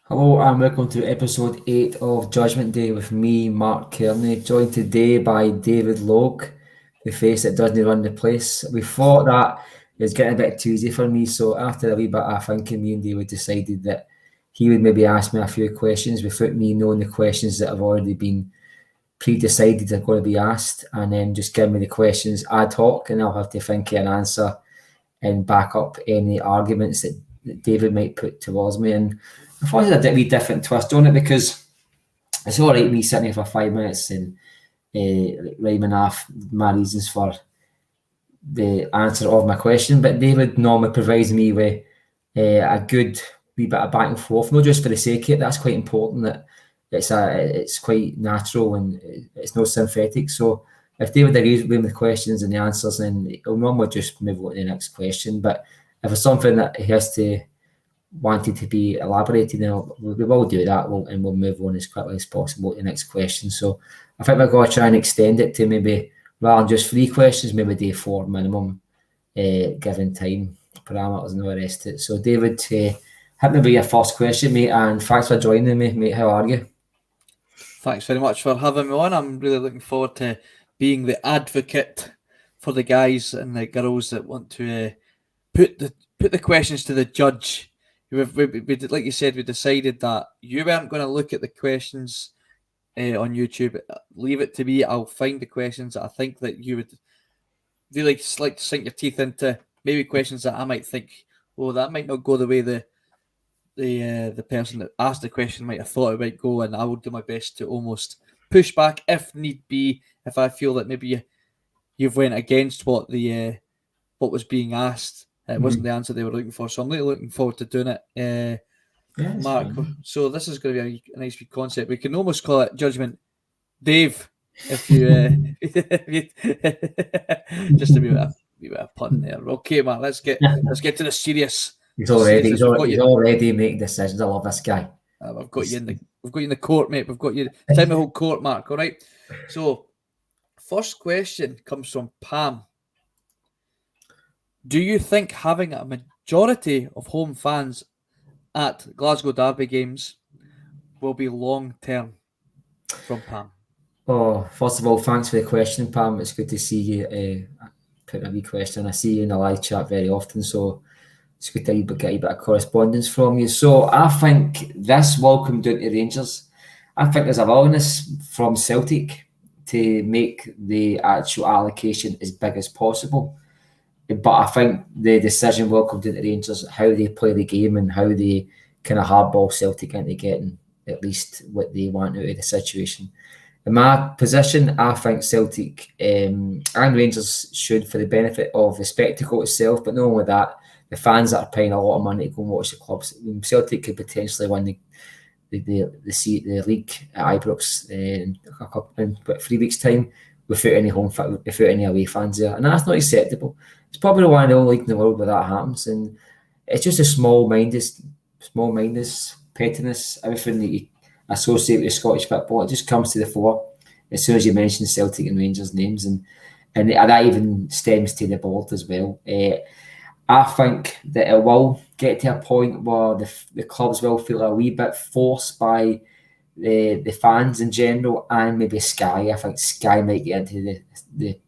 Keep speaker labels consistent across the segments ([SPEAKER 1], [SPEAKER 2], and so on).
[SPEAKER 1] Hello and welcome to episode 8 of Judgement Day with me, Marc Cairney, joined today by David Logue, the face that doesn't run the place. We thought that it was getting a bit too easy for me, so after a wee bit of thinking, me and David decided that he would maybe ask me a few questions without me knowing the questions that have already been pre-decided are going to be asked, and then just give me the questions ad hoc, and I'll have to think of an answer and back up any arguments that David might put towards me. And I thought it was a wee different twist on it because it's all right me sitting here for 5 minutes and rhyming off my reasons for the answer of my question, but David normally provides me with a good wee bit of back and forth, not just for the sake of it. That's quite important, that it's quite natural and it's no synthetic. So if David agrees with me with the questions and the answers, then he'll normally just move on to the next question. But if it's something that he has to wanted to be elaborated, then we will do that, and we'll move on as quickly as possible to the next question. So I think we're going to try and extend it to maybe, rather than just 3 questions, maybe day 4 minimum, given time parameters and all the rest of it. So David, hit me with your first question, mate, and thanks for joining me, mate. How are you?
[SPEAKER 2] Thanks very much for having me on. I'm really looking forward to being the advocate for the guys and the girls that want to put the questions to the judge. We, like you said, we decided that you weren't going to look at the questions on YouTube. Leave it to me. I'll find the questions that I think that you would really like to sink your teeth into. Maybe questions that I might think, oh, that might not go the way the person that asked the question might have thought it might go, and I will do my best to almost push back if need be, if I feel that maybe you've went against what was being asked. It wasn't the answer they were looking for, so I'm really looking forward to doing it. Mark, so this is going to be a nice wee concept. We can almost call it Judgement Dave, if you just a wee bit of pun there. Okay, Mark, let's get to the serious.
[SPEAKER 1] He's already making decisions. I love this guy.
[SPEAKER 2] We've got you in the court, mate. We've got you. Time to hold court, Mark. All right. So, first question comes from Pam. Do you think having a majority of home fans at Glasgow Derby games will be long term? From Pam.
[SPEAKER 1] Oh, first of all, thanks for the question, Pam. It's good to see you put a wee question. I see you in the live chat very often, so it's good to get a bit of correspondence from you. So I think this will come down to Rangers. I think there's a willingness from Celtic to make the actual allocation as big as possible. But I think the decision will come down to Rangers, how they play the game and how they kind of hardball Celtic into getting at least what they want out of the situation. In my position, I think Celtic and Rangers should, for the benefit of the spectacle itself, but not only that, the fans that are paying a lot of money to go and watch the clubs. Celtic could potentially win the league at Ibrox in 3 weeks' time without any away fans there, and that's not acceptable. It's probably one of the only leagues in the world where that happens, and it's just a small-mindedness, pettiness, everything that you associate with Scottish football. It just comes to the fore as soon as you mention Celtic and Rangers names, and that even stems to the board as well. I think that it will get to a point where the clubs will feel a wee bit forced by the fans in general, and maybe Sky. I think Sky might get into the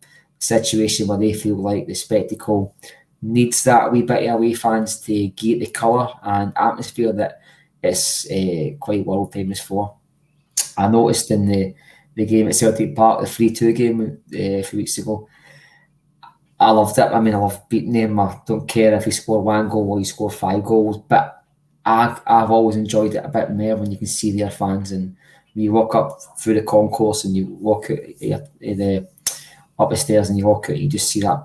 [SPEAKER 1] situation where they feel like the spectacle needs that wee bit of away fans to get the colour and atmosphere that it's quite world famous for. I noticed in the game at Celtic Park, the 3-2 game a few weeks ago, I loved it. I mean, I love beating him. I don't care if he scored 1 goal or he scored 5 goals, but I've always enjoyed it a bit more when you can see their fans, and when you walk up through the concourse and you walk out up the stairs and you walk out, you just see that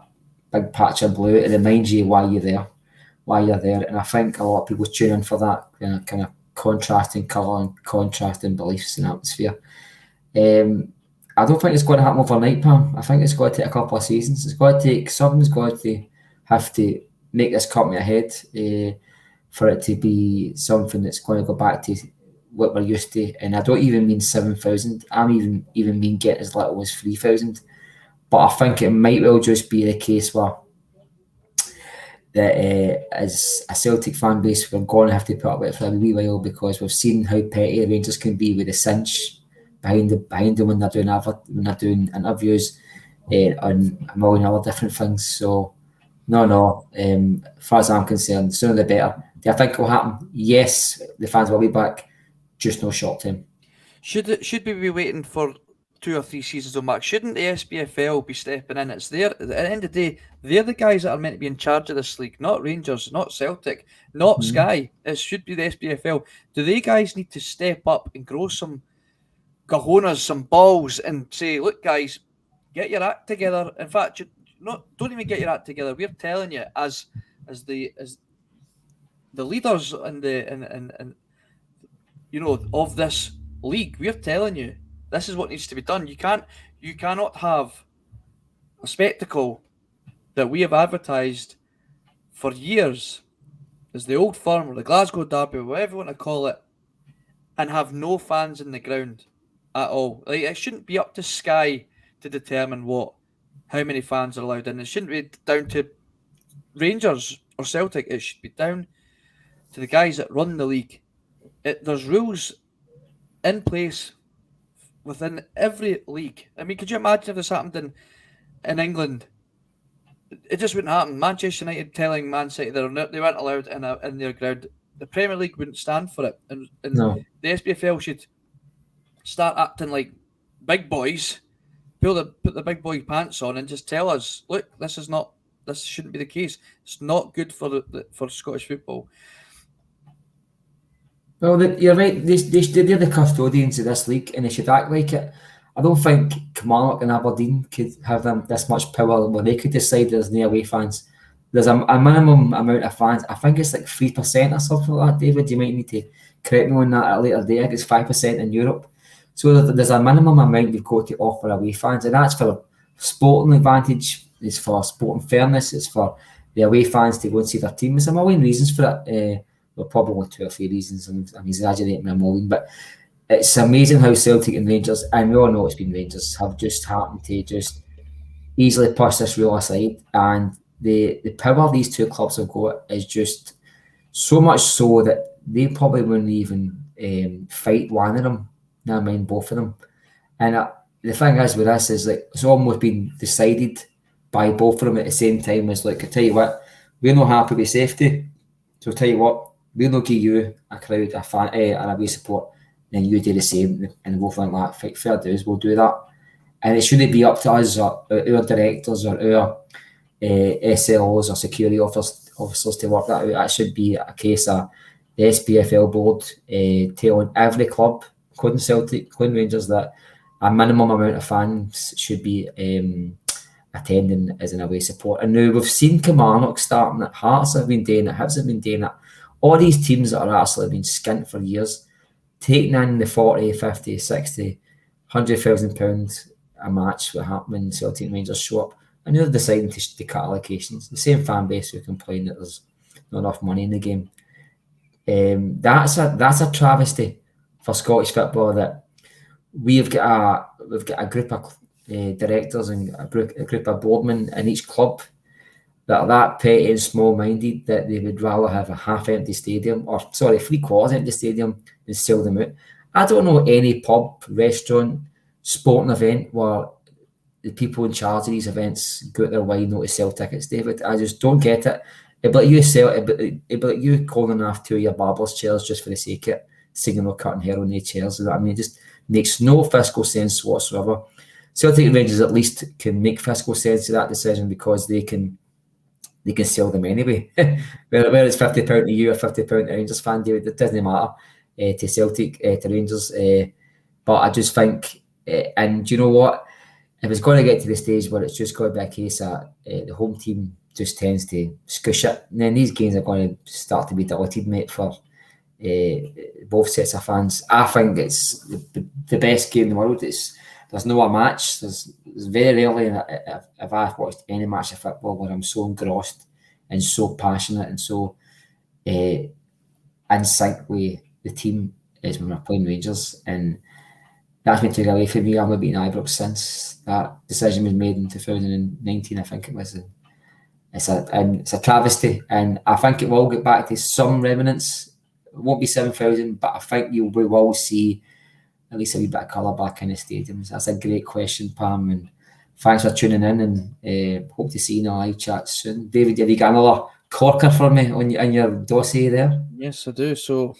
[SPEAKER 1] big patch of blue. It reminds you why you're there, and I think a lot of people tune in for that kind of contrasting colour and contrasting beliefs and atmosphere. I don't think it's going to happen overnight, Pam. I think it's going to take a couple of seasons. Something's going to have to make this company ahead for it to be something that's going to go back to what we're used to. And I don't even mean 7,000. I even mean getting as little as 3,000. But I think it might well just be the case where that as a Celtic fan base, we're going to have to put up with it for a wee while, because we've seen how petty Rangers can be with the cinch behind them when they're doing interviews on a million other different things. So no. As far as I'm concerned, sooner the better. Do I think it will happen? Yes, the fans will be back. Just no short term.
[SPEAKER 2] Should we be waiting for 2 or 3 seasons of Mark? Shouldn't the SPFL be stepping in? It's there. At the end of the day, they're the guys that are meant to be in charge of this league, not Rangers, not Celtic, not Sky. It should be the SPFL. Do they guys need to step up and grow some cojones, some balls, and say, look, guys, get your act together? In fact, don't even get your act together. We're telling you, as the leaders and of this league, we're telling you this is what needs to be done. You cannot have a spectacle that we have advertised for years as the Old Firm or the Glasgow Derby, whatever you want to call it, and have no fans in the ground at all. Like, it shouldn't be up to Sky to determine how many fans are allowed in. It shouldn't be down to Rangers or Celtic. It should be down to the guys that run the league. There's rules in place within every league. I mean, could you imagine if this happened in England? It just wouldn't happen. Manchester United telling Man City they weren't allowed in their ground. The Premier League wouldn't stand for it. And
[SPEAKER 1] No.
[SPEAKER 2] The SPFL should start acting like big boys, put the big boy pants on, and just tell us, look, this shouldn't be the case. It's not good for Scottish football.
[SPEAKER 1] Well, you're right. They're the custodians of this league, and they should act like it. I don't think Kilmarnock and Aberdeen could have this much power where they could decide there's no away fans. There's a minimum amount of fans. I think it's like 3% or something like that, David. You might need to correct me on that at a later date. I think it's 5% in Europe. So there's a minimum amount you've got to offer away fans, and that's for sporting advantage. It's for sporting fairness. It's for the away fans to go and see their team. There's a million reasons for it. Well, probably 2 or 3 reasons, and I'm exaggerating a million, but it's amazing how Celtic and Rangers, and we all know it's been Rangers, have just happened to just easily push this rule aside. And the power these 2 clubs have got is just so much so that they probably wouldn't even fight one of them, never mind both of them. And the thing is with this is, like, it's almost been decided by both of them at the same time. As, like, I tell you what, we're not happy with safety, so I tell you what, we'll not give you a crowd, a fan, and a wee support, then you do the same, and both like that. Fair dues, we'll do that. And it shouldn't be up to us or our directors or our SLOs or security officers to work that out. That should be a case of the SPFL board telling every club, including Celtic, including Rangers, that a minimum amount of fans should be attending as an away support. And now we've seen Kilmarnock starting it, Hearts have been doing it, Hibs have been doing it. All these teams that are actually been skint for years, taking in the 40, 50, 60, £100,000 a match when Celtic and Rangers show up, and they're deciding to cut allocations. The same fan base who complain that there's not enough money in the game. That's a travesty for Scottish football, that we've got a group of directors and a group of boardmen in each club that are that petty and small-minded that they would rather have a half-empty stadium, or 3/4 empty stadium, than sell them out. I don't know any pub, restaurant, sporting event where the people in charge of these events go out their way not to sell tickets, David. I just don't get it. It'd be like you calling off 2 of your barber's chairs just for the sake of it, singing or cutting hair on their chairs. I mean, it just makes no fiscal sense whatsoever. Celtic and Rangers at least can make fiscal sense of that decision, because they can sell them anyway. Whether it's £50 to you or £50 to Rangers fan, David, it doesn't matter to Celtic, to Rangers. But I just think, and do you know what? If it's going to get to the stage where it's just going to be a case that the home team just tends to squish it, and then these games are going to start to be deleted, mate, for both sets of fans. I think it's the best game in the world. There's no a match. There's very rarely have I watched any match of football where I'm so engrossed and so passionate and so in sync with the team as when we're playing Rangers. And that's been taken away from me. I've not been in Ibrox since that decision was made in 2019, I think it was. it's a travesty, and I think it will get back to some remnants. It won't be 7,000, but I think we will see at least a wee bit of colour back in the stadiums. That's a great question, Pam, and thanks for tuning in, and hope to see you in a live chat soon. David, have you got another corker for me on your dossier there?
[SPEAKER 2] Yes, I do. So,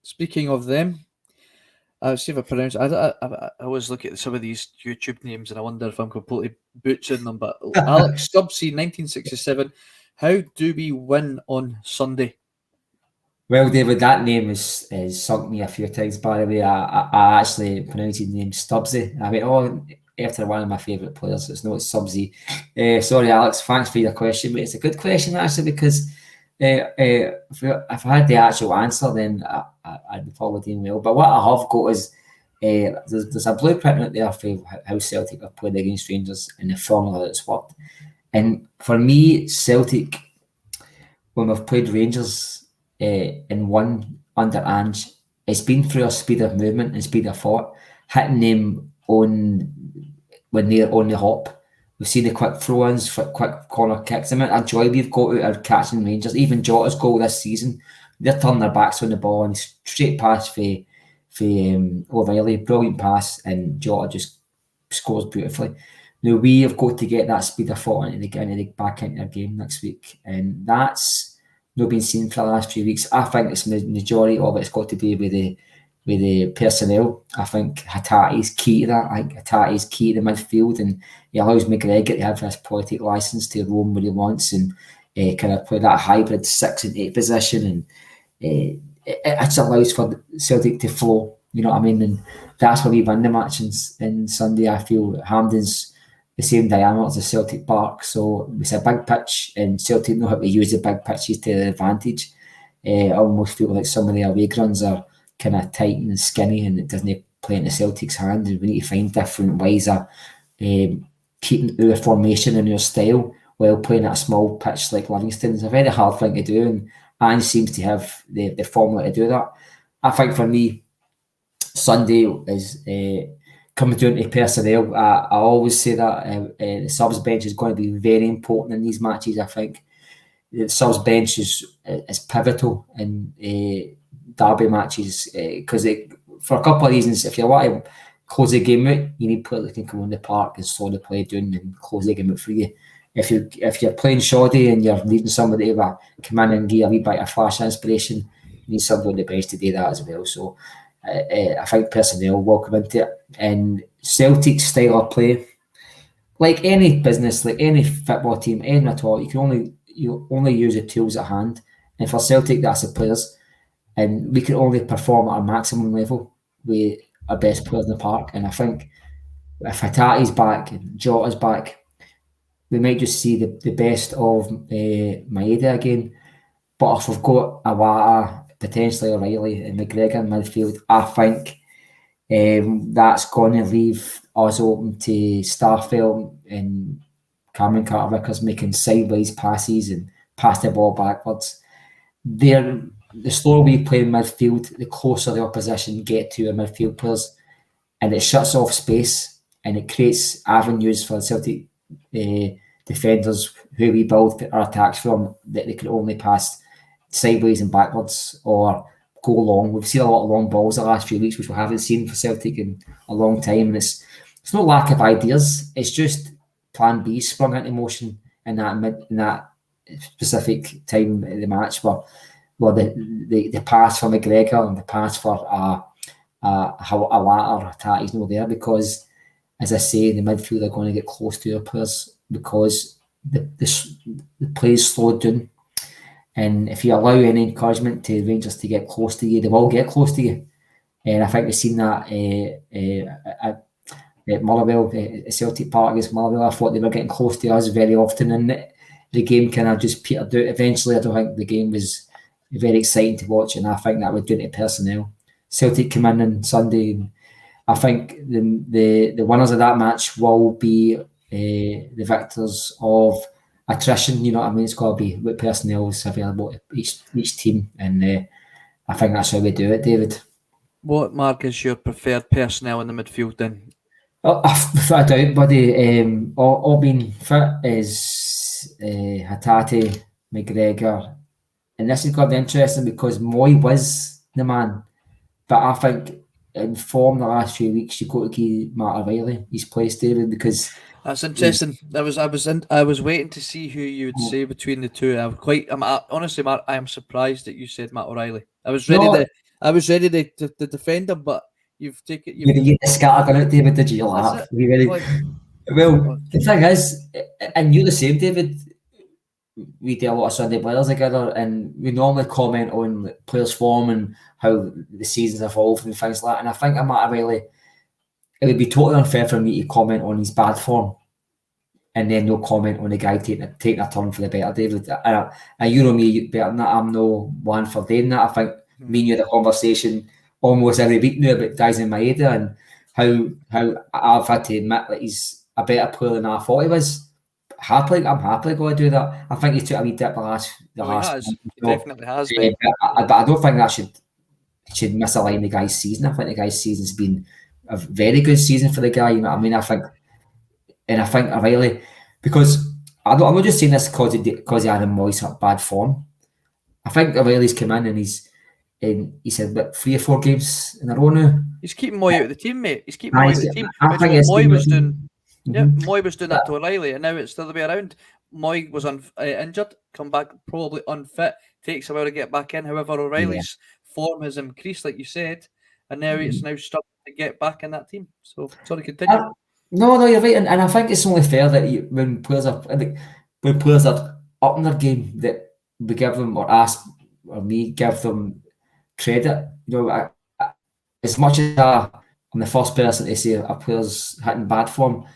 [SPEAKER 2] speaking of them, see if I pronounce it. I always look at some of these YouTube names and I wonder if I'm completely butchering them. But Alex Stubbsy, 1967. How do we win on Sunday?
[SPEAKER 1] Well, David, that name has sunk me a few times. By the way, I actually pronounced his name Stubbsy. I mean, after one of my favourite players, it's not Stubbsy. Sorry, Alex. Thanks for your question, but it's a good question actually, because if I had the actual answer, then I'd be probably doing well. But what I have got is there's a blueprint out there for how Celtic have played against Rangers and the formula that's worked. And for me, Celtic, when we've played Rangers and won under Ange, it's been through a speed of movement and speed of thought, hitting them on when they're on the hop. We've seen the quick throw-ins, quick corner kicks. The amount of joy we've got out of catching Rangers, even Jota's goal this season, they're turning their backs on the ball and straight pass for O'Reilly, brilliant pass, and Jota just scores beautifully. Now we have got to get that speed of thought back into their game next week, and that's not been seen for the last few weeks. I think it's the majority of it's got to do with the personnel. I think Hatate is key to that. I think Hatate is key to the midfield, and he allows McGregor to have this poetic license to roam where he wants and kind of play that hybrid 6 and 8 position, and it allows for Celtic to flow. You know what I mean? And that's where we win the match in Sunday. I feel Hampden's the same diameter as the Celtic Park, so it's a big pitch, and Celtic know how to use the big pitches to their advantage. I almost feel like some of the away grounds are kind of tight and skinny, and it doesn't play into Celtic's hand, and we need to find different ways of keeping our formation and our style while playing at a small pitch like Livingston. It's a very hard thing to do, and Ange seems to have the formula to do that. I think for me, Sunday is coming down to personnel. I always say that the subs bench is going to be very important in these matches. I think the subs bench is pivotal in derby matches because for a couple of reasons. If you want to close the game out, you need players that can come on the park and slow the play down and close the game out for you. If you're playing shoddy and you're needing somebody to come in and give a wee bit of flash inspiration, you need somebody on the bench to do that as well. So I think personnel will come into it, and Celtic's style of play, like any business, like any football team, anything at all, you only use the tools at hand, and for Celtic that's the players, and we can only perform at a maximum level with our best players in the park. And I think if Hatate's back and Jota's back, we might just see the best of Maida again. But if we've got Awata, potentially O'Reilly and McGregor in midfield, I think that's going to leave us open to Starfelt and Cameron Carter-Vickers making sideways passes and pass the ball backwards. The slower we play in midfield, the closer the opposition get to our midfield players, and it shuts off space and it creates avenues for the Celtic defenders who we build our attacks from, that they can only pass sideways and backwards or go long. We've seen a lot of long balls the last few weeks, which we haven't seen for Celtic in a long time, and it's no lack of ideas, it's just plan B sprung into motion in that specific time of the match where the pass for McGregor and the pass for how a latter attack is not there, because as I say, the midfield are going to get close to our players because the play is slowed down. And if you allow any encouragement to Rangers to get close to you, they will get close to you. And I think we've seen that at Motherwell, at Celtic Park against Motherwell. I thought they were getting close to us very often, and the game kind of just petered out. Eventually, I don't think the game was very exciting to watch, and I think that was down to personnel. Celtic come in on Sunday, and I think the winners of that match will be the victors of attrition. You know what I mean? It's got to be what personnel is available to each team, and I think that's how we do it, David.
[SPEAKER 2] What, Mark, is your preferred personnel in the midfield then?
[SPEAKER 1] Without a doubt, buddy. All being fit is Hatate, McGregor, and this is going to be interesting because Moy was the man, but I think in form the last few weeks you've got to give Matt O'Reilly his place, David, because
[SPEAKER 2] that's interesting. I was waiting to see who you would say between the two. Honestly, Mark, I am surprised that you said Matt O'Reilly. I was ready to defend him, but you've taken.
[SPEAKER 1] You scattered out, David. Did you laugh? You really? Well, the thing is, and you're the same, David. We do a lot of Sunday players together, and we normally comment on players' form and how the season's evolved and things like that. And I think Matt O'Reilly, it would be totally unfair for me to comment on his bad form and then no comment on the guy taking a turn for the better, David. And you know me better than that. I'm no one for doing that. I think me and you had a conversation almost every week now about guys in Maida and how I've had to admit that he's a better player than I thought he was. I'm happily going to do that. I think he took a wee dip the last.
[SPEAKER 2] He definitely has.
[SPEAKER 1] But I don't think that should misalign the guy's season. I think the guy's season's been a very good season for the guy. You know what I mean? I think O'Reilly, because I'm not just saying this because he had Adam Moyes at bad form. I think O'Reilly's come in and he said about 3 or 4 games in a row now.
[SPEAKER 2] He's keeping Moy out of the team, mate. He's keeping Moy out of the team. Moy was doing. Yeah, Moy was doing that to O'Reilly, and now it's the other way around. Moy was injured, come back probably unfit, takes a while to get back in. However, O'Reilly's form has increased, like you said, and now it's now starting to get back in that team. So, sorry, continue.
[SPEAKER 1] No, you're right, and I think it's only fair that when players are up in their game, that we give them give them credit. You know, as much as I'm the first person to say a player's hitting bad form,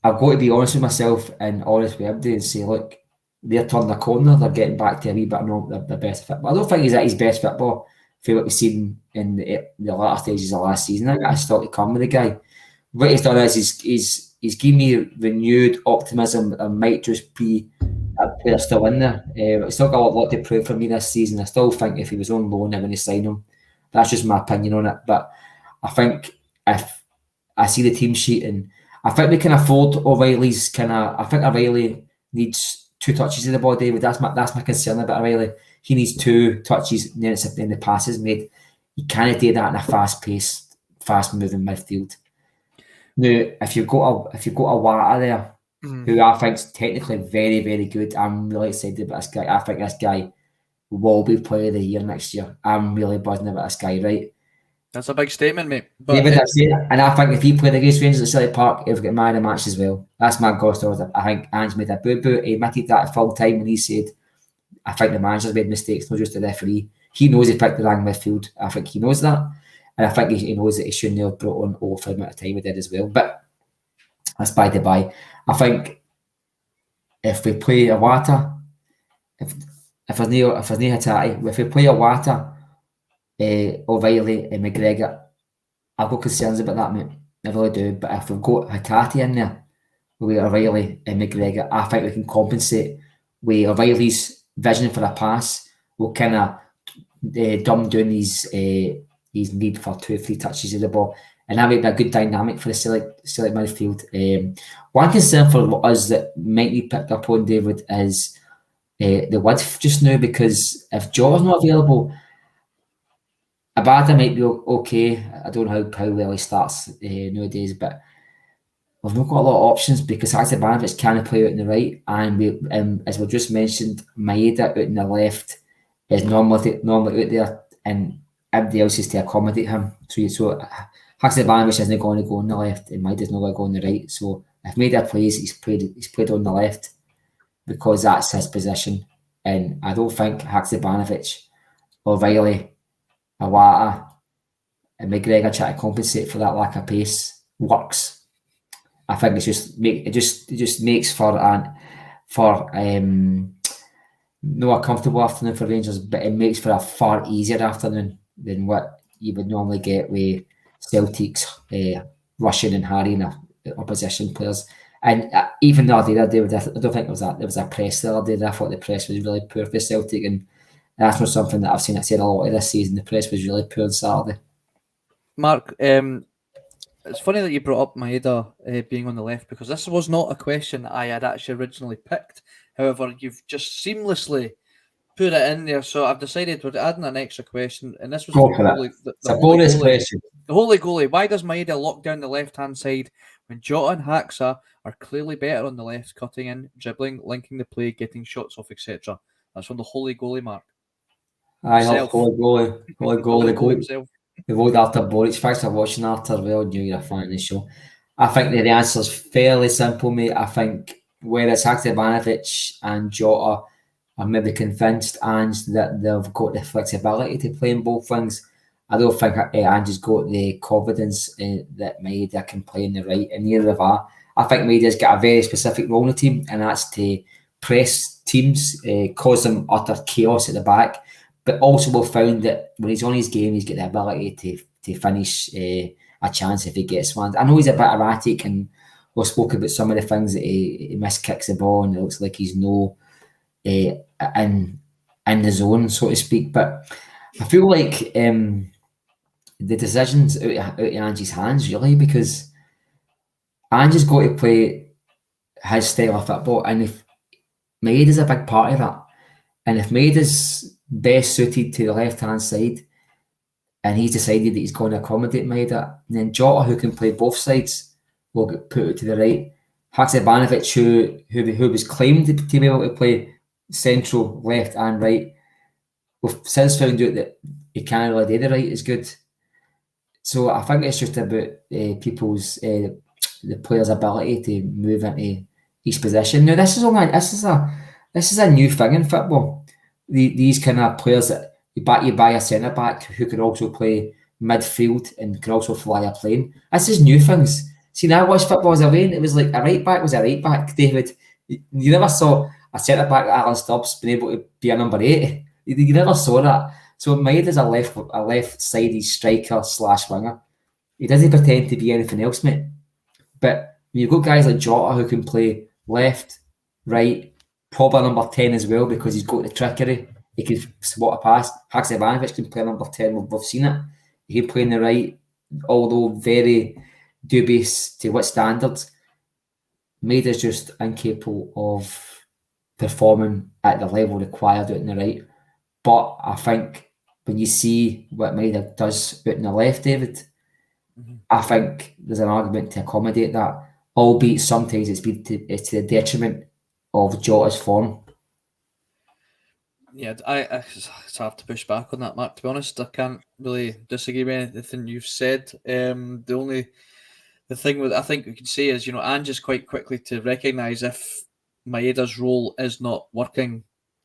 [SPEAKER 1] I've got to be honest with myself and honest with everybody and say, look, they're turning the corner, they're getting back to a wee bit of their best fit. But I don't think he's at his best football for what we've seen in the latter stages of last season. I got still to come with the guy. What he's done is he's given me renewed optimism and might just be that player still in there. He's still got a lot to prove for me this season. I still think if he was on loan, I'm going to sign him. That's just my opinion on it. But I think if I see the team sheet and I think we can afford O'Reilly's I think O'Reilly needs 2 touches of the ball, David. That's my concern about O'Reilly. He needs 2 touches and then the pass is made. He can't do that in a fast-paced, fast-moving midfield. Now, if you've got a Wata there, who I think is technically very, very good, I'm really excited about this guy. I think this guy will be player of the year next year. I'm really buzzing about this guy, right?
[SPEAKER 2] That's a big statement, mate.
[SPEAKER 1] But and I think if he played against Rangers at Celtic Park, he'll get man of the match as well. That's my ghost story. I think Ange made a boo-boo. He admitted that at full time when he said, I think the manager's made mistakes, not just the referee. He knows he picked the wrong midfield. I think he knows that. And I think he knows that he shouldn't have brought on all for the amount of time he did as well. But that's by the by. I think if we play a Wata, if there's no Hatate, if we play a Wata, O'Reilly and McGregor, I've got concerns about that, mate. I really do. But if we've got Hatate in there with O'Reilly and McGregor, I think we can compensate with O'Reilly's vision for a pass. We'll kind of dumb down his need for 2 or 3 touches of the ball, and that might be a good dynamic for the Celtic midfield. One concern for us that might be picked up on, David, is the width just now, because if Jaw's not available, Abada might be okay. I don't know how well he starts nowadays, but we've not got a lot of options because Haksabanovic can't play out on the right, and as we just mentioned, Maida out on the left is normally out there, and everybody else is to accommodate him. So Haksabanovic isn't going to go on the left, and Maida's not going to go on the right. So if Maida plays, he's played on the left because that's his position, and I don't think Haksabanovic, O'Reilly, Awata and McGregor trying to compensate for that lack of pace works. I think it just makes for not a comfortable afternoon for Rangers, but it makes for a far easier afternoon than what you would normally get with Celtic's rushing and harrying opposition players. And even the other day, I don't think there was a press the other day. I thought the press was really poor for Celtic, and that's not something that I've seen. I said a lot of this season. The press was really poor on Saturday.
[SPEAKER 2] Mark, it's funny that you brought up Maida being on the left, because this was not a question I had actually originally picked. However, you've just seamlessly put it in there. So I've decided we're adding an extra question, and this was
[SPEAKER 1] Go for it. It's a bonus question.
[SPEAKER 2] The holy goalie. Why does Maida lock down the left-hand side when Jota and Haxa are clearly better on the left, cutting in, dribbling, linking the play, getting shots off, etc.? That's from the holy goalie, Mark.
[SPEAKER 1] I hope holy goalie
[SPEAKER 2] himself.
[SPEAKER 1] The vote after Bhoycie. Thanks for watching, Arthur. Well, knew you're a fan of the show. I think the answer's fairly simple, mate. I think whether it's Haksabanovic and Jota, I'm maybe convinced Ange that they've got the flexibility to play in both wings. I don't think Ange has got the confidence that Maida can play in the right, and neither have I. I think Maida's got a very specific role in the team, and that's to press teams, cause them utter chaos at the back. But also we've found that when he's on his game, he's got the ability to finish a chance if he gets one. I know he's a bit erratic, and we've spoken about some of the things that he miskicks the ball, and it looks like he's in the zone, so to speak. But I feel like the decision's out of Ange's hands, really, because Ange's got to play his style of football, and if Maida's a big part of that, and if Maida's best suited to the left-hand side, and he's decided that he's going to accommodate Maida, and then Jota, who can play both sides, will get put to the right. Haksabanovic, who was claimed to be able to play central, left and right, we've since found out that he can't really do the right as good. So I think it's just about the players' ability to move into each position. Now this is a new thing in football. These kind of players that you buy a centre back who can also play midfield and can also fly a plane. This is new things. See, now I watched football as a way, and it was like a right back was a right back, David. You never saw a centre back like Alan Stubbs being able to be a number 8. You never saw that. So Maida's a left-sided striker / winger. He doesn't pretend to be anything else, mate. But when you've got guys like Jota who can play left, right, probably number 10 as well, because he's got the trickery. He can swat a pass. Haksabanovic can play number 10. We've seen it. He can play in the right, although very dubious to what standards. Maida's just incapable of performing at the level required out in the right. But I think when you see what Maida does out in the left, David, I think there's an argument to accommodate that, albeit sometimes it's to the detriment of Jota's form.
[SPEAKER 2] Yeah, it's hard to push back on that, Mark. To be honest, I can't really disagree with anything you've said. The thing I think we can say is, Ange is quite quickly to recognise if Maida's role is not working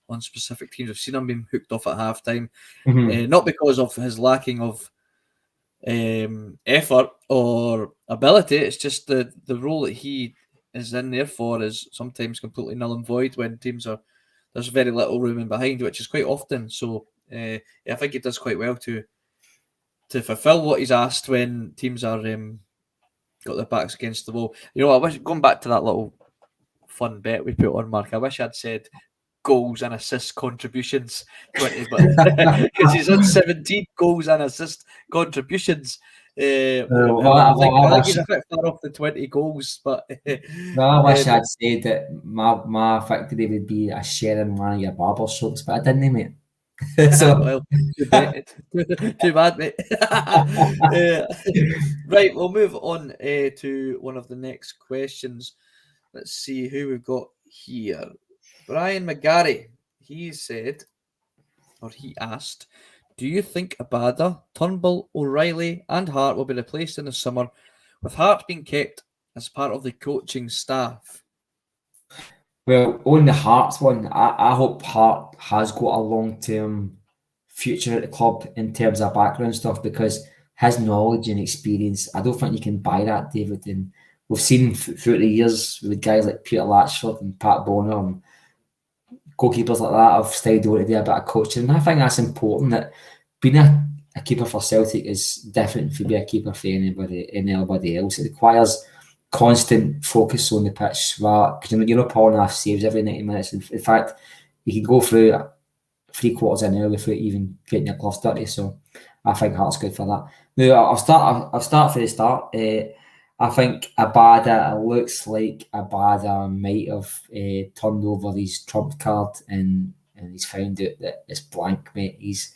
[SPEAKER 2] on specific teams. We've seen him being hooked off at halftime, not because of his lacking of effort or ability. It's just the role that he is in there for is sometimes completely null and void when there's very little room in behind, which is quite often. So I think he does quite well to fulfill what he's asked when teams are got their backs against the wall. I wish, going back to that little fun bet we put on, Mark, I wish I'd said goals and assist contributions 20, but because he's had 17 goals and assist contributions. I think he's a bit far off the 20 goals, but
[SPEAKER 1] I wish I'd said that my victory would be a share in one of your barber shops, but I didn't, mate. So
[SPEAKER 2] well, too bad, mate. Right, we'll move on to one of the next questions. Let's see who we've got here. Brian McGarry, he asked, do you think Abada, Turnbull, O'Reilly and Hart will be replaced in the summer, with Hart being kept as part of the coaching staff?
[SPEAKER 1] Well, on the Hearts one, I hope Hart has got a long-term future at the club in terms of background stuff, because his knowledge and experience, I don't think you can buy that, David. And we've seen throughout the years with guys like Peter Latchford and Pat Bonner and goalkeepers like that have stayed on to do a bit of coaching. And I think that's important, that being a keeper for Celtic is different from being a keeper for anybody else. It requires constant focus on the pitch, because you're not pulling off saves every 90 minutes. In fact, you can go through 3/4 of an hour without even getting your gloves dirty. So I think Hart's good for that. Now I'll start from the start. I think Abada, it looks like Abada might have turned over his trump card and he's found out that it's blank, mate. He's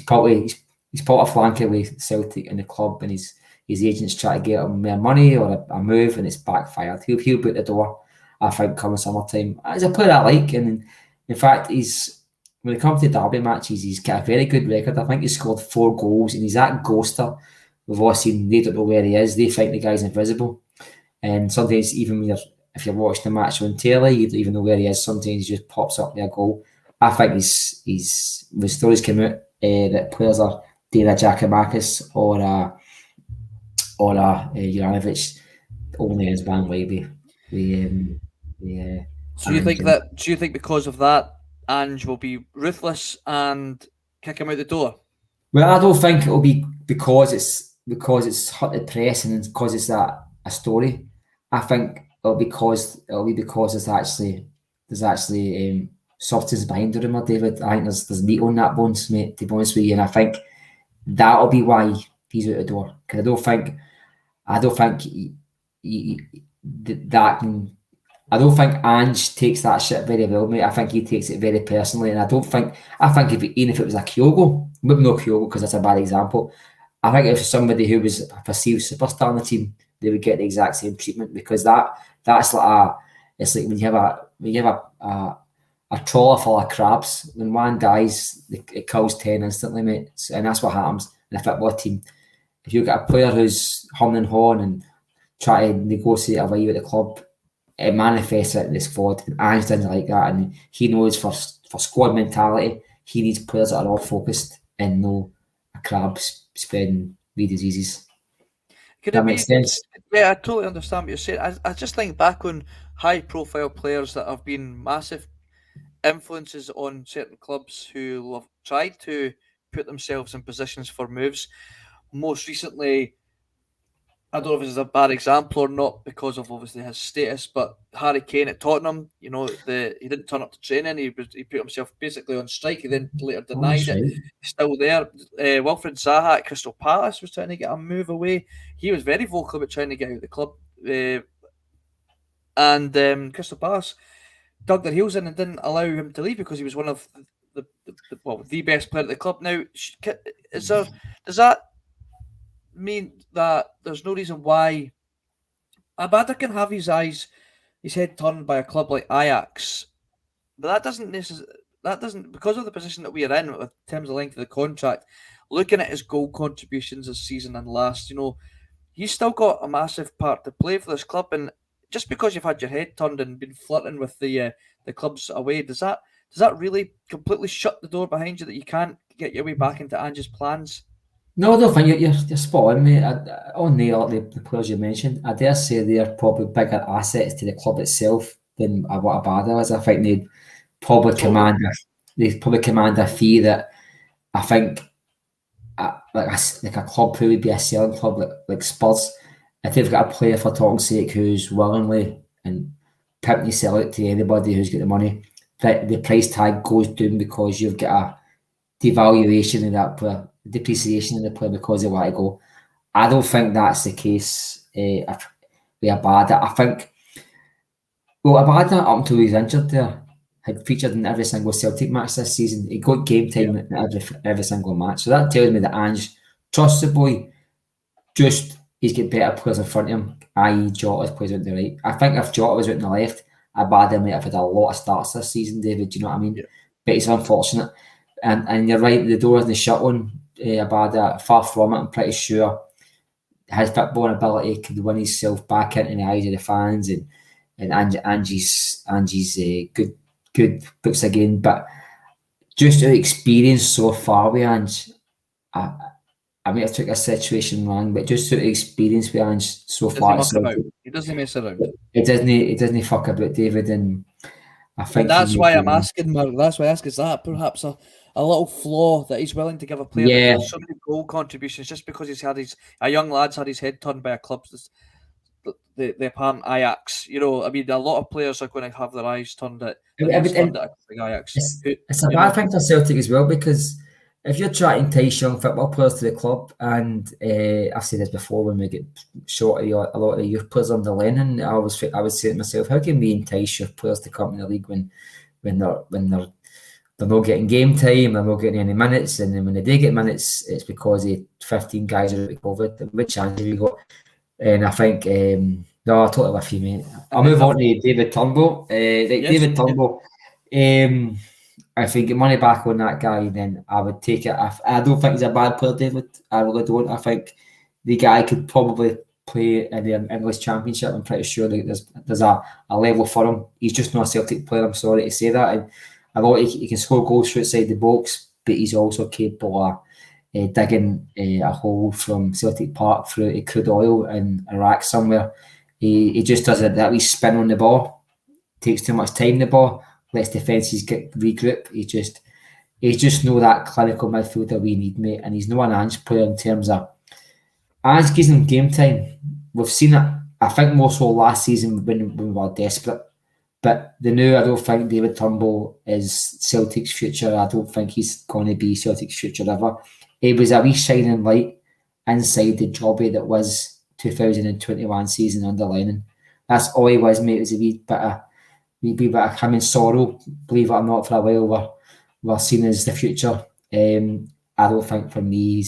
[SPEAKER 1] pulled a flanker with Celtic in the club, and his agents try to get him more money or a move, and it's backfired. He'll be at the door, I think, come summertime. As a player I like, and in fact, when it comes to derby matches, he's got a very good record. I think he scored 4 goals, and he's that ghoster. We've all seen they don't know where he is. They think the guy's invisible. And sometimes even if you're watching the match on telly, you don't even know where he is. Sometimes he just pops up their goal. I think he's when stories come out that players are Dana Giacomakis or Juranovic only as one way.
[SPEAKER 2] So you think because of that, Ange will be ruthless and kick him out the door?
[SPEAKER 1] Well, I don't think it'll be because it's hot the press and because it's a story. I think it'll be because there's actually substance behind the rumour, David. I think there's meat on that bones, mate, to be honest with you, and I think that'll be why he's out the door. Because I don't think that Ange takes that shit very well, mate. I think he takes it very personally, and I think even if it was a Kyogo, maybe not Kyogo because that's a bad example. I think if somebody who was a perceived superstar on the team, they would get the exact same treatment, because that's like it's like when you have a trawler full of crabs. When one dies, it kills 10 instantly, mate. And that's what happens in a football team. If you've got a player who's humming and hawing and try to negotiate a way with the club, it manifests it in the squad. And Ange doesn't like that, and he knows for squad mentality, he needs players that are all focused and no a crab spreading the diseases.
[SPEAKER 2] Could
[SPEAKER 1] that make sense?
[SPEAKER 2] Yeah, I totally understand what you're saying. I just think back on high-profile players that have been massive influences on certain clubs who have tried to put themselves in positions for moves. Most recently, I don't know if this is a bad example or not because of obviously his status, but Harry Kane at Tottenham, he didn't turn up to training. He put himself basically on strike. He then later denied it.
[SPEAKER 1] Right.
[SPEAKER 2] Still there. Wilfred Zaha at Crystal Palace was trying to get a move away. He was very vocal about trying to get out of the club. And Crystal Palace dug their heels in and didn't allow him to leave because he was one of the best player at the club. Now, does that mean that there's no reason why Abada can have his head turned by a club like Ajax, but that doesn't because of the position that we are in in terms of the length of the contract, looking at his goal contributions this season and last, he's still got a massive part to play for this club. And just because you've had your head turned and been flirting with the clubs away, does that really completely shut the door behind you that you can't get your way back into Ange's plans?
[SPEAKER 1] No, I don't think you're spot on, mate. On the players you mentioned, I dare say they're probably bigger assets to the club itself than what Abada is. I think they'd probably command a fee that I think like a club who would be a selling club like Spurs, if they've got a player for talking's sake who's willingly and pimping sell it to anybody who's got the money, the price tag goes down because you've got a devaluation of that player, depreciation in the player because they want to go. I don't think that's the case with Abada. I think, Abada, up until he was injured there, had featured in every single Celtic match this season. He got game time in every single match. So that tells me that Ange trusts the boy. Just he's got better players in front of him, i.e. Jota's plays out on the right. I think if Jota was out on the left, Abada might have had a lot of starts this season, David. Do you know what I mean? Yeah. But it's unfortunate. And you're right, the door isn't shut on Abada. Far from it. I'm pretty sure his football ability could win himself back into the eyes of the fans, and Angie's good books again. But just our experience so far with Ange, I may have took a situation wrong, but just our experience with Ange so far,
[SPEAKER 2] he doesn't mess around.
[SPEAKER 1] It doesn't fuck about, David, and I think
[SPEAKER 2] and that's why I'm asking, Mark. That's why I ask, is that perhaps a little flaw that he's willing to give a player that does so many goal contributions just because he's had a young lad's had his head turned by a club, the apparent Ajax. A lot of players are going to have their eyes turned at Ajax.
[SPEAKER 1] It's a bad thing for Celtic as well, because if you're trying to entice young football players to the club, and I've said this before when we get short of a lot of the youth players under Lennon, I would say to myself, how can we entice youth players to come in the league when they're not getting game time, they're not getting any minutes, and then when they do get minutes, it's because 15 guys are out with COVID. Which chance have you got? And I think no, I totally with you, mate. I'll move on to David Turnbull. David Turnbull. If we get money back on that guy, then I would take it. I don't think he's a bad player, David. I really don't. I think the guy could probably play in the English Championship. I'm pretty sure that there's a level for him. He's just not a Celtic player. I'm sorry to say that. And I know he can score goals from outside the box, but he's also capable of digging a hole from Celtic Park through to crude oil in Iraq somewhere. He just does that wee spin on the ball. Takes too much time on the ball. Lets defences regroup. He's just know that clinical midfielder we need, mate. And he's not an Ange player in terms of Ange gives him game time. We've seen it, I think, more so last season when we were desperate. But I don't think David Turnbull is Celtic's future. I don't think he's going to be Celtic's future ever. It was a wee shining light inside the jobby that was 2021 season under Lennon. That's all he was, mate. It was a wee bit of him in sorrow. Believe it or not, for a while we're seen as the future. I don't think for me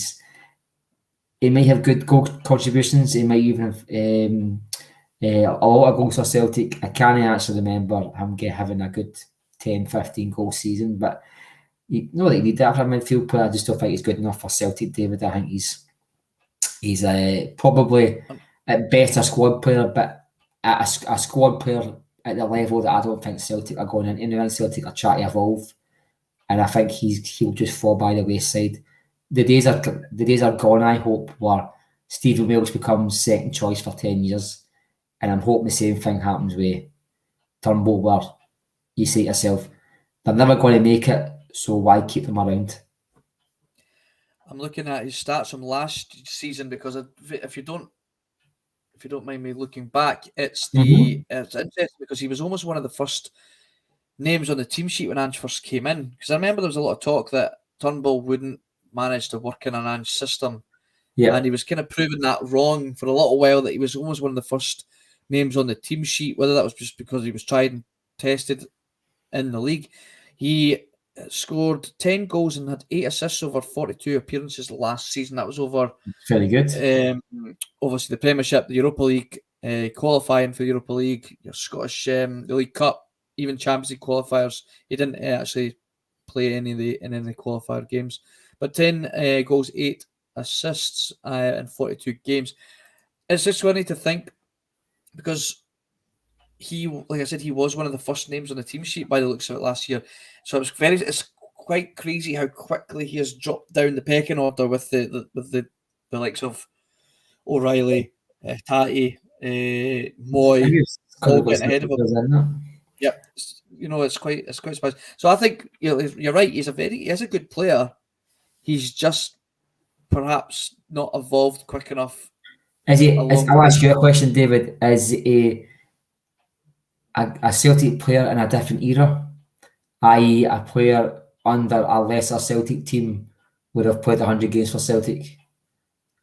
[SPEAKER 1] he might have good goal contributions. He might even have a lot of goals for Celtic. I can't actually remember him having a good 10, 15 goal season, but you know they need that for a midfield player. I just don't think he's good enough for Celtic, David. I think he's probably a better squad player, but a squad player at the level that I don't think Celtic are going into now, and Celtic are trying to evolve, and I think he'll just fall by the wayside. The days are gone, I hope, where Stephen Wilkes becomes second choice for 10 years, and I'm hoping the same thing happens with Turnbull, where you say to yourself, they're never going to make it, so why keep them around?
[SPEAKER 2] I'm looking at his stats from last season because if you don't mind me looking back, it's interesting because he was almost one of the first names on the team sheet when Ange first came in. Because I remember there was a lot of talk that Turnbull wouldn't manage to work in an Ange system. Yeah. And he was kind of proving that wrong for a little while, that he was almost one of the first names on the team sheet, whether that was just because he was tried and tested in the league. He scored 10 goals and had 8 assists over 42 appearances last season. That was over...
[SPEAKER 1] Very good.
[SPEAKER 2] Obviously, the Premiership, the Europa League, qualifying for the Europa League, your Scottish, the League Cup, even Champions League qualifiers. He didn't actually play in any of the qualifier games. But 10 goals, 8 assists in 42 games. It's just funny to think because like I said, he was one of the first names on the team sheet by the looks of it last year. So it's quite crazy how quickly he has dropped down the pecking order with the likes of O'Reilly, Tati, Moy, all getting ahead of him. Yep, it's quite surprising. So I think you're right. He is a good player. He's just perhaps not evolved quick enough.
[SPEAKER 1] I'll ask you a question, David. Is a Celtic player in a different era, i.e. a player under a lesser Celtic team would have played 100 games for Celtic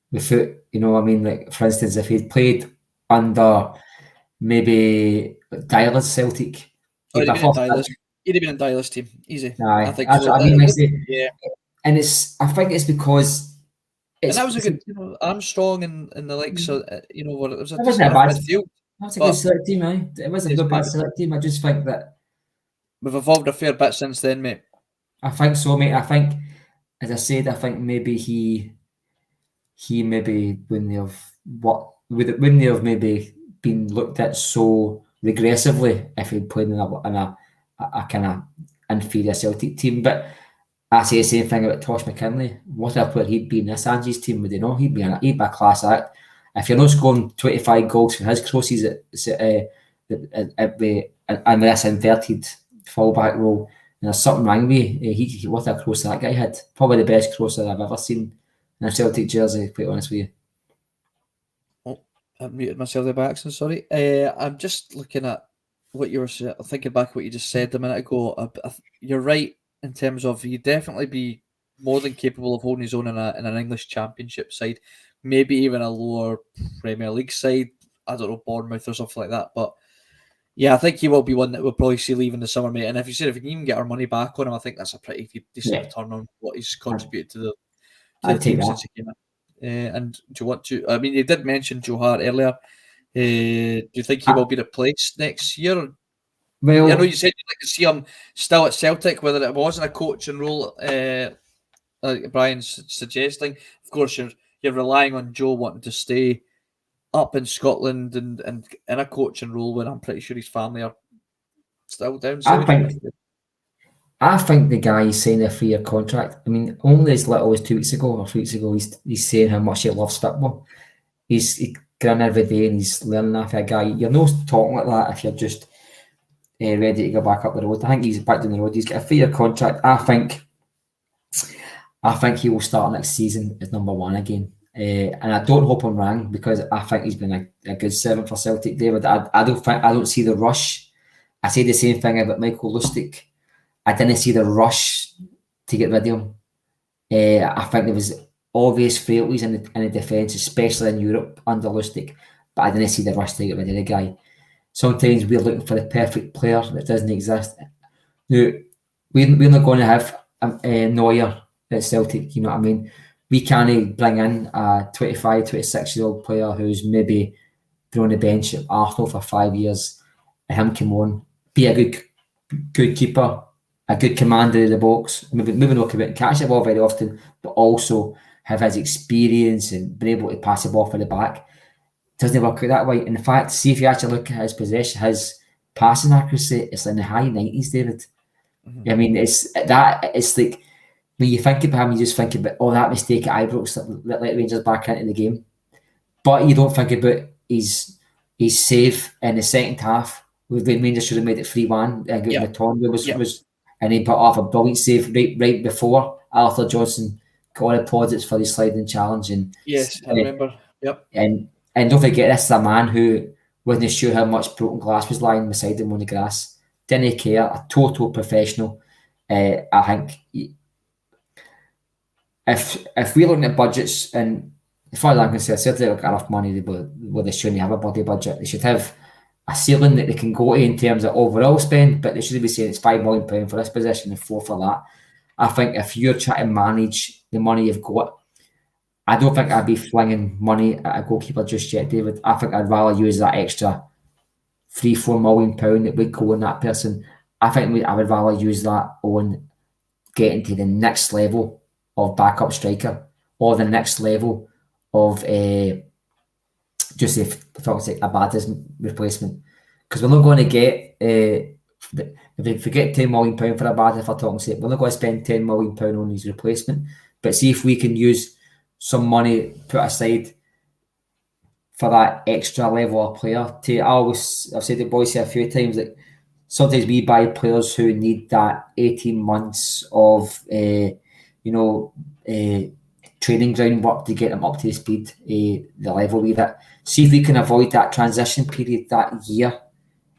[SPEAKER 1] without, like for instance, if he'd played under maybe Dyler's Celtic,
[SPEAKER 2] he'd have been in Dyler's team, easy.
[SPEAKER 1] Aye,
[SPEAKER 2] I think
[SPEAKER 1] that's
[SPEAKER 2] so.
[SPEAKER 1] What I mean, yeah. And I think it's because
[SPEAKER 2] and that was a good, Armstrong and the likes of, it was a
[SPEAKER 1] wasn't a bad
[SPEAKER 2] midfield.
[SPEAKER 1] That was a good select team, eh? It wasn't a good bad select team. I just think that
[SPEAKER 2] we've evolved a fair bit since then, mate.
[SPEAKER 1] I think so, mate. I think, as I said, I think maybe he maybe wouldn't have maybe been looked at so regressively if he'd played in a kind of inferior Celtic team. But I say the same thing about Tosh McKinley. What a player he'd be in this Angie's team, would he know? He'd be a class act. If you're not scoring 25 goals from his crosses in this inverted fullback role, and there's something wrong with you. What a cross that guy had. Probably the best crosser I've ever seen in a Celtic jersey, quite honest with you.
[SPEAKER 2] Oh, I muted myself there by accident, sorry. I'm just looking at what you were thinking back what you just said a minute ago. You're right in terms of he'd definitely be more than capable of holding his own in an English Championship side, maybe even a lower Premier League side. I don't know, Bournemouth or something like that. But yeah, I think he will be one that we'll probably see leaving the summer, mate. And if you said if we can even get our money back on him, I think that's a pretty decent return on what he's contributed to the team since he came in. And do you want to? I mean, you did mention Joe Hart earlier. Do you think he will be replaced next year?
[SPEAKER 1] Well,
[SPEAKER 2] I know you said you'd like to see him still at Celtic, whether it wasn't a coaching role, like Brian's suggesting. Of course, you're relying on Joe wanting to stay up in Scotland and in a coaching role when I'm pretty sure his family are still down south.
[SPEAKER 1] I think the guy is saying a 3-year contract. I mean, only as little as 2 weeks ago or 3 weeks ago, he's saying how much he loves football. He's going every day and he's learning after a guy. You're not talking like that if you're just ready to go back up the road. I think he's back down the road. He's got a 3-year contract. I think he will start next season as number one again. And I don't hope I'm wrong because I think he's been a good servant for Celtic, David. I don't see the rush. I say the same thing about Michael Lustig. I didn't see the rush to get rid of him. I think there was obvious frailties in the defence, especially in Europe under Lustig, but I didn't see the rush to get rid of the guy. Sometimes we're looking for the perfect player that doesn't exist. Now, we're not going to have Neuer at Celtic, you know what I mean? We can't bring in a 25, 26-year-old player who's maybe been on the bench at Arsenal for 5 years, and him come on, be a good keeper, a good commander of the box, maybe not come out and catch the ball very often, but also have his experience and be able to pass the ball for the back. Doesn't work out that way. In fact, see if you actually look at his possession, his passing accuracy, it's in the high 90s, David. Mm-hmm. I mean, it's like when you think about him, you just think about that mistake at Ibrox that let Rangers back into the game. But you don't think about his save in the second half. When Rangers should have made it 3-1 and Matonga was and he put off a brilliant save right before Arthur Johnson got on the plaudits for his sliding challenge. And
[SPEAKER 2] yes, I remember. Yep.
[SPEAKER 1] And don't forget, this is a man who wasn't sure how much broken glass was lying beside him on the grass. Didn't care, a total professional. I think if we're looking at budgets, and as far as I'm concerned, certainly they've got enough money where they shouldn't have a bloody budget. They should have a ceiling that they can go to in terms of overall spend, but they shouldn't be saying it's £5 million for this position and 4 for that. I think if you're trying to manage the money you've got, I don't think I'd be flinging money at a goalkeeper just yet, David. I think I'd rather use that extra £3-4 million that would go on that person. I think I would rather use that on getting to the next level of backup striker or the next level of just if a Bada's replacement. Because we're not going to get, if we get £10 million for a Bada, for talking sake, we're not going to spend £10 million on his replacement. But see if we can use some money put aside for that extra level of player. I've said to Bhoycie a few times that sometimes we buy players who need that 18 months of training ground work to get them up to speed, the level we're at. See if we can avoid that transition period that year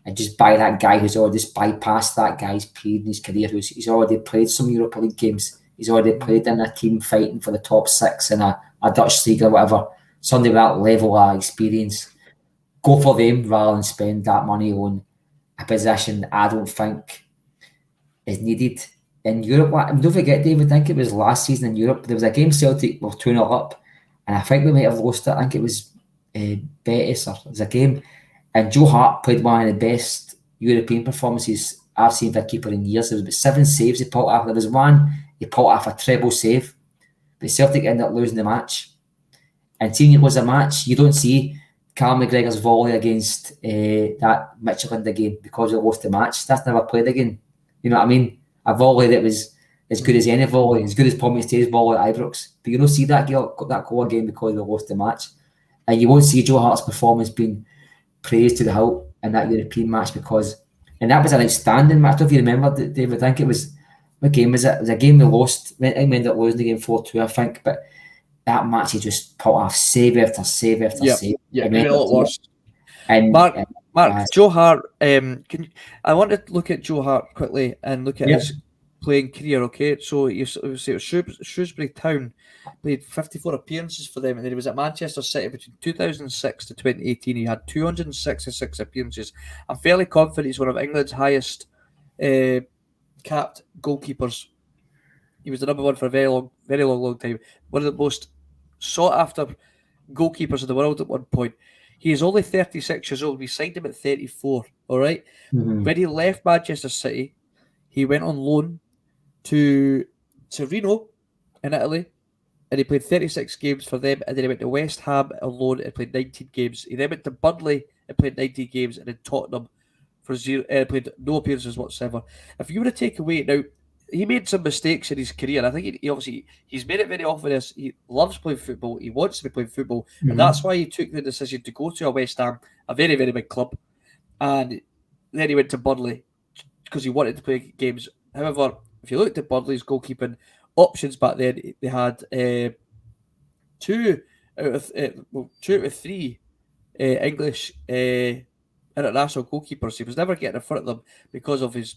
[SPEAKER 1] and just buy that guy who's already just bypassed that guy's period in his career, he's already played some Europa League games. He's already played in a team fighting for the top 6 in a Dutch league or whatever. Somebody with that level of experience. Go for them rather than spend that money on a position that I don't think is needed in Europe. And don't forget, David, I think it was last season in Europe, there was a game Celtic were 2-0 up, and I think we might have lost it. I think it was Betis, or it was a game. And Joe Hart played one of the best European performances I've seen for a keeper in years. There was about 7 saves he pulled off. There was one he pulled off a treble save, but Celtic ended up losing the match. And seeing it was a match, you don't see Carl McGregor's volley against that Michelin game because he lost the match. That's never played again. You know what I mean? A volley that was as good as any volley, as good as Paul Stay's volley at Ibrox. But you don't see that goal again because they lost the match. And you won't see Joe Hart's performance being praised to the hilt in that European match because, and that was an outstanding match. I don't know if you remember, David, I think it was, what game was it? It was a game we lost. I think we ended up losing the game 4-2, I think. But that match, he just pulled off save after save after save.
[SPEAKER 2] Yeah, maybe a lot worse.
[SPEAKER 1] And
[SPEAKER 2] Mark, Joe Hart. I want to look at Joe Hart quickly and look at his playing career, okay? So it was Shrewsbury Town, played 54 appearances for them, and then he was at Manchester City between 2006 to 2018. He had 266 appearances. I'm fairly confident he's one of England's highest capped goalkeepers. He was the number one for a very long time. One of the most sought after goalkeepers in the world at one point. He is only 36 years old. We signed him at 34, all right? When he left Manchester City, he went on loan to Torino in Italy, and he played 36 games for them, and then he went to West Ham on loan and played 19 games. He then went to Burnley and played 19 games, and then Tottenham for played no appearances whatsoever. If you were to take away, now, he made some mistakes in his career. I think he obviously, he's made it very obvious. He loves playing football. He wants to be playing football. And that's why he took the decision to go to a West Ham, a very, very big club. And then he went to Burnley because he wanted to play games. However, if you looked at Burnley's goalkeeping options back then, they had two out of three English international goalkeepers. He was never getting in front of them because of his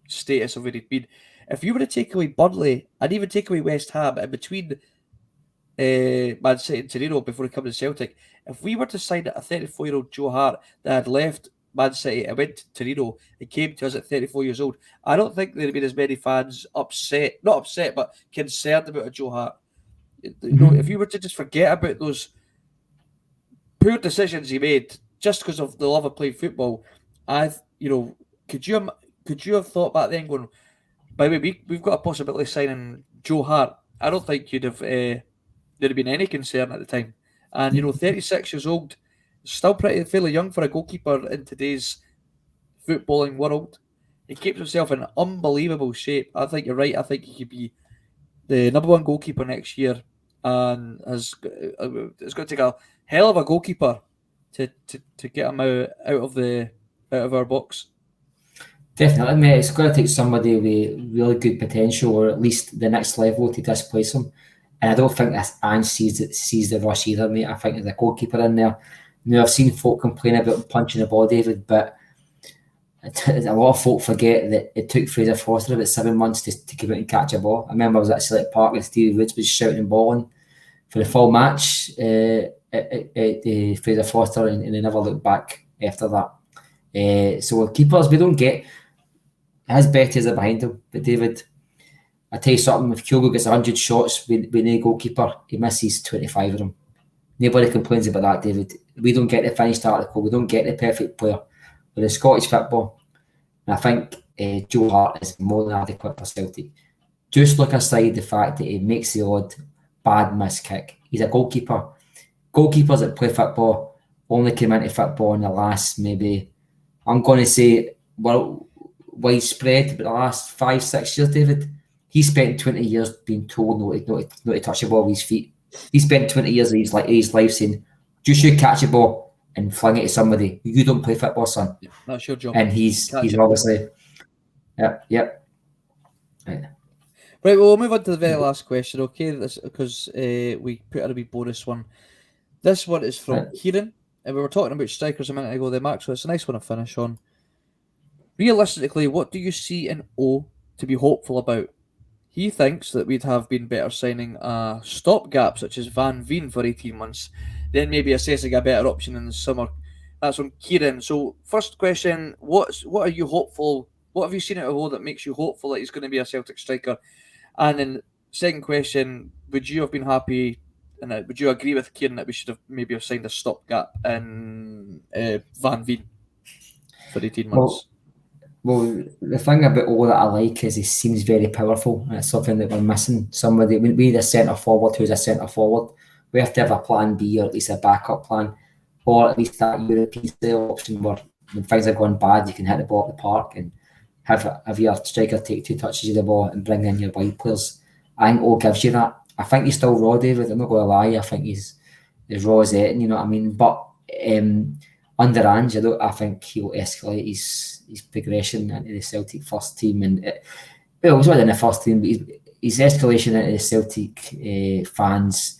[SPEAKER 2] status of where he'd been. If you were to take away Burnley and even take away West Ham in between Man City and Torino before he came to Celtic, if we were to sign a 34-year-old Joe Hart that had left Man City and went to Torino and came to us at 34 years old, I don't think there'd been as many fans not upset, but concerned about a Joe Hart. You know, if you were to just forget about those poor decisions he made just because of the love of playing football, could you have thought back then going, by the way, we've got a possibility of signing Joe Hart? I don't think there'd have been any concern at the time. And 36 years old, still fairly young for a goalkeeper in today's footballing world. He keeps himself in unbelievable shape. I think you're right. I think he could be the number one goalkeeper next year, and it's going to take a hell of a goalkeeper to get him out of our box.
[SPEAKER 1] Definitely, mate. It's going to take somebody with really good potential, or at least the next level, to displace him. And I don't think this Ange sees the rush either, mate. I think there's a goalkeeper in there. I've seen folk complain about punching the ball, David, but a lot of folk forget that it took Fraser Forster about 7 months to come out and catch a ball. I remember I was at Celtic Park and Stevie Woods was shouting and bawling for the full match at Fraser Forster, and they never looked back after that. So keepers, we don't get his betters are behind him. But David, I tell you something, if Kyogo gets 100 shots with no goalkeeper, he misses 25 of them. Nobody complains about that, David. We don't get the finished article. We don't get the perfect player. With the Scottish football, and I think Joe Hart is more than adequate for Celtic. Just look aside the fact that he makes the odd bad miss kick. He's a goalkeeper. Goalkeepers that play football only came into football in the last, maybe, I'm going to say, widespread, but the last 5-6 years, David. He spent 20 years being told not to touch the ball with his feet. He spent 20 years of his life saying, just you catch a ball and fling it to somebody. You don't play football, son.
[SPEAKER 2] Yeah, that's your job.
[SPEAKER 1] And he's obviously... Yep.
[SPEAKER 2] Right, well, we'll move on to the very last question, okay? Because we put out a wee bonus one. This one is from Kieran, and we were talking about strikers a minute ago there, Mark, so it's a nice one to finish on. Realistically, what do you see in O to be hopeful about? He thinks that we'd have been better signing a stopgap such as Van Veen for 18 months, then maybe assessing a better option in the summer. That's from Kieran. So, first question, what are you hopeful? What have you seen out of O that makes you hopeful that he's going to be a Celtic striker? And then, second question, would you have been happy, and would you agree with Kieran that we should have maybe signed a stopgap in Van Veen for 18 months?
[SPEAKER 1] Well, the thing about O that I like is he seems very powerful, and it's something that we're missing. Somebody, we need a centre forward who's a centre forward. We have to have a plan B, or at least a backup plan, or at least that European style option where when things are going bad, you can hit the ball at the park and have your striker take 2 touches of the ball and bring in your wide players. I think O gives you that. I think he's still raw, David. I'm not going to lie. I think he's as raw as anything, you know what I mean? But under Ange, I think he'll escalate his progression into the Celtic first team, and he's not in the first team, but his escalation into the Celtic fans'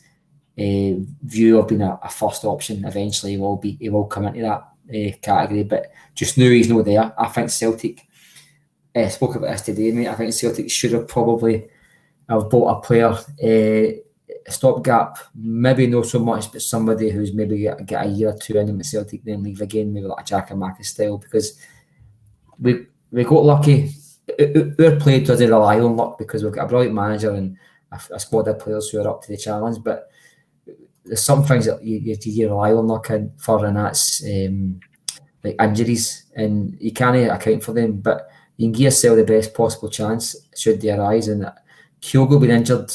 [SPEAKER 1] view of being a first option eventually he will come into that category. But just now he's not there. I think Celtic spoke about this today, mate. I think Celtic should have probably have bought a player, a stopgap, maybe not so much, but somebody who's maybe get a year or two in him at Celtic, then leave again, maybe like a Giacomakis style, because we got lucky. Our play doesn't rely on luck because we've got a brilliant manager and a squad of players who are up to the challenge, but there's some things that you rely on luck for, and that's like injuries, and you can't account for them, but you can give yourself the best possible chance should they arise. And Kyogo been injured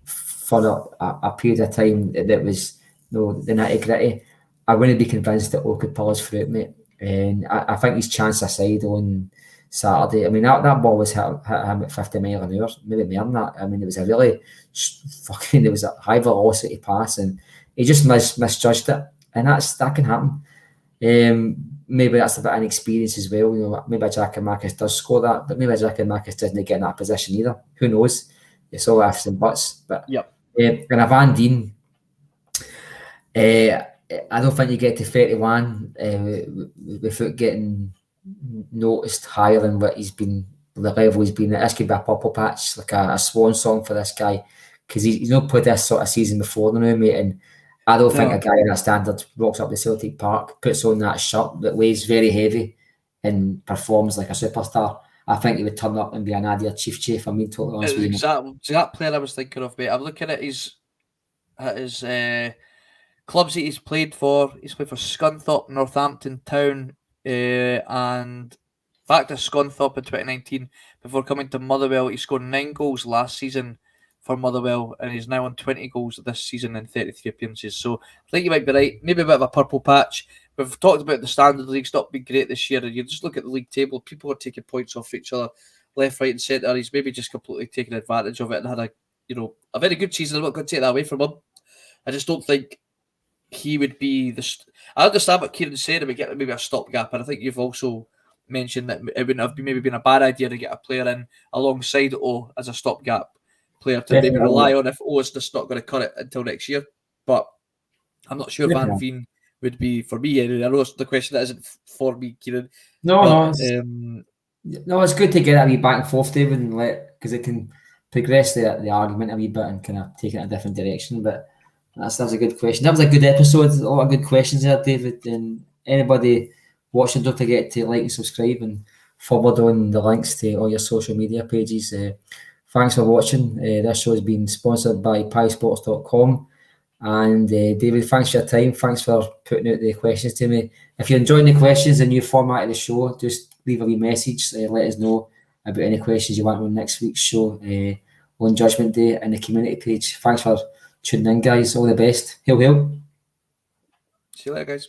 [SPEAKER 1] for a period of time that was the nitty gritty. I wouldn't be convinced that O could pull us through it, mate. And I think his chance aside on Saturday, I mean that ball was hit him at 50 miles an hour, maybe more than that. I mean, it was a really there was a high velocity pass, and he just misjudged it, and that can happen. Maybe that's a bit of inexperience as well. You know, maybe Giacomakis does score that, but maybe Giacomakis doesn't get in that position either. Who knows? It's all ifs and buts. But and a Van Dien, I don't think you get to 31 without getting noticed higher than what he's been, the level he's been at. This could be a purple patch, like a swan song for this guy, because he's not played this sort of season before now, mate. And I don't think a guy in that standard walks up to Celtic Park, puts on that shirt that weighs very heavy and performs like a superstar. I think he would turn up and be an Nadia Chief. I mean, totally honest with you.
[SPEAKER 2] That player I was thinking of, mate. I'm looking at his clubs that he's played for. He's played for Scunthorpe, Northampton Town, and back to Scunthorpe in 2019 before coming to Motherwell. He scored 9 goals last season for Motherwell, and he's now on 20 goals this season in 33 appearances. So I think you might be right. Maybe a bit of a purple patch. We've talked about the standard league's not been great this year. You just look at the league table, people are taking points off each other, left, right, and centre. He's maybe just completely taken advantage of it and had a very good season. I'm not going to take that away from him. I just don't think he would be I understand what Kieran said about getting maybe a stopgap, and I think you've also mentioned that it wouldn't have maybe been a bad idea to get a player in alongside O as a stopgap player to maybe rely on if O is just not going to cut it until next year. But I'm not sure Van Veen would be for me. I know the question that isn't for me, Kieran.
[SPEAKER 1] No, it's good to get a wee back and forth, David, and because it can progress the argument a wee bit and kind of take it in a different direction. But that's a good question. That was a good episode. A lot of good questions there, David. And anybody watching, don't forget to like and subscribe and forward on the links to all your social media pages. Thanks for watching. This show has been sponsored by piesports.com. And David, thanks for your time. Thanks for putting out the questions to me. If you're enjoying the questions, the new format of the show, just leave a wee message. Let us know about any questions you want on next week's show on Judgement Day in the community page. Thanks for tuning in, guys. All the best. Hail, hail.
[SPEAKER 2] See you later, guys.